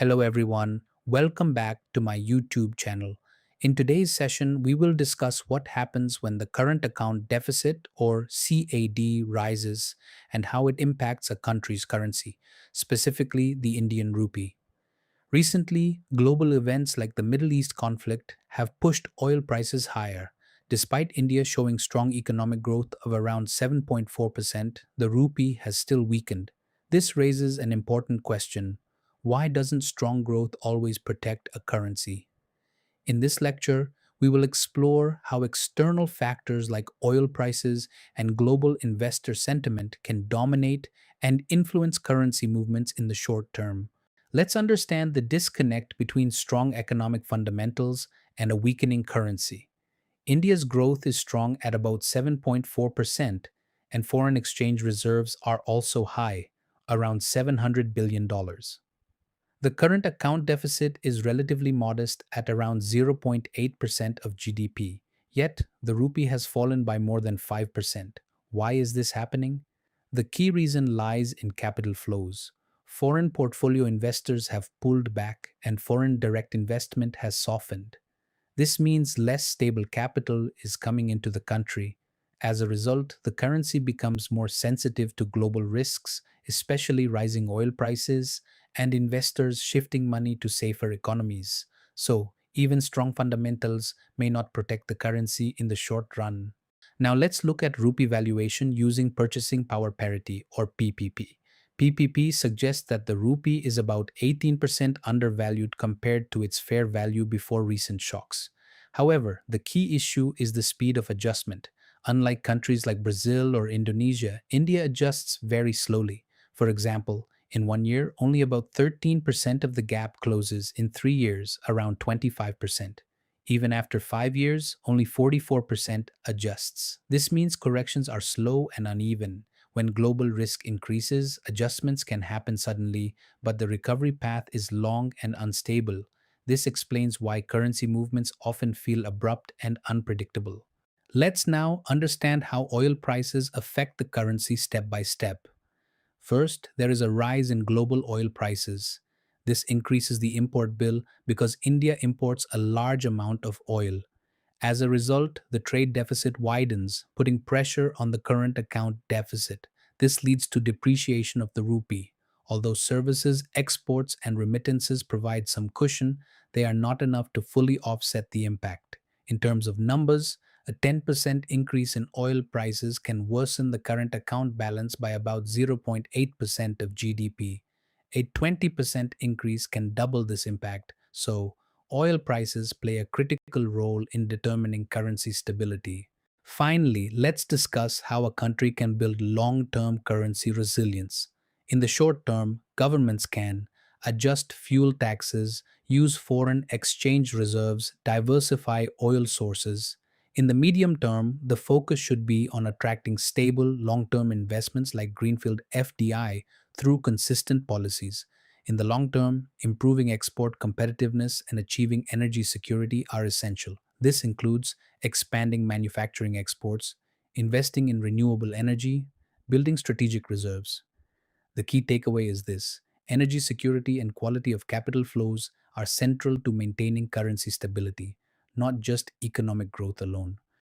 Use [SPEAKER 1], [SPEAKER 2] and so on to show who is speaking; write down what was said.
[SPEAKER 1] Hello, everyone. Welcome back to my YouTube channel. In today's session, we will discuss what happens when the current account deficit or CAD rises and how it impacts a country's currency, specifically the Indian rupee. Recently, global events like the Middle East conflict have pushed oil prices higher. Despite India showing strong economic growth of around 7.4%, the rupee has still weakened. This raises an important question: why doesn't strong growth always protect a currency? In this lecture, we will explore how external factors like oil prices and global investor sentiment can dominate and influence currency movements in the short term. Let's understand the disconnect between strong economic fundamentals and a weakening currency. India's growth is strong at about 7.4%, and foreign exchange reserves are also high, around $700 billion. The current account deficit is relatively modest at around 0.8% of GDP, yet the rupee has fallen by more than 5%. Why is this happening? The key reason lies in capital flows. Foreign portfolio investors have pulled back and foreign direct investment has softened. This means less stable capital is coming into the country. As a result, the currency becomes more sensitive to global risks, especially rising oil prices and investors shifting money to safer economies. So, even strong fundamentals may not protect the currency in the short run. Now, let's look at rupee valuation using purchasing power parity or PPP. PPP suggests that the rupee is about 18% undervalued compared to its fair value before recent shocks. However, the key issue is the speed of adjustment. Unlike countries like Brazil or Indonesia, India adjusts very slowly. For example, in 1 year, only about 13% of the gap closes. In 3 years, around 25%. Even after 5 years, only 44% adjusts. This means corrections are slow and uneven. When global risk increases, adjustments can happen suddenly, but the recovery path is long and unstable. This explains why currency movements often feel abrupt and unpredictable. Let's now understand how oil prices affect the currency step by step. First, there is a rise in global oil prices. This increases the import bill because India imports a large amount of oil. As a result, the trade deficit widens, putting pressure on the current account deficit. This leads to depreciation of the rupee. Although services, exports, and remittances provide some cushion, they are not enough to fully offset the impact. In terms of numbers, a 10% increase in oil prices can worsen the current account balance by about 0.8% of GDP. A 20% increase can double this impact, so oil prices play a critical role in determining currency stability. Finally, let's discuss how a country can build long term currency resilience. In the short term, governments can adjust fuel taxes, use foreign exchange reserves, diversify oil sources. In the medium term, the focus should be on attracting stable long term investments like Greenfield FDI through consistent policies. In the long term, improving export competitiveness and achieving energy security are essential. This includes expanding manufacturing exports, investing in renewable energy, building strategic reserves. The key takeaway is this: energy security and quality of capital flows are central to maintaining currency stability, not just economic growth alone.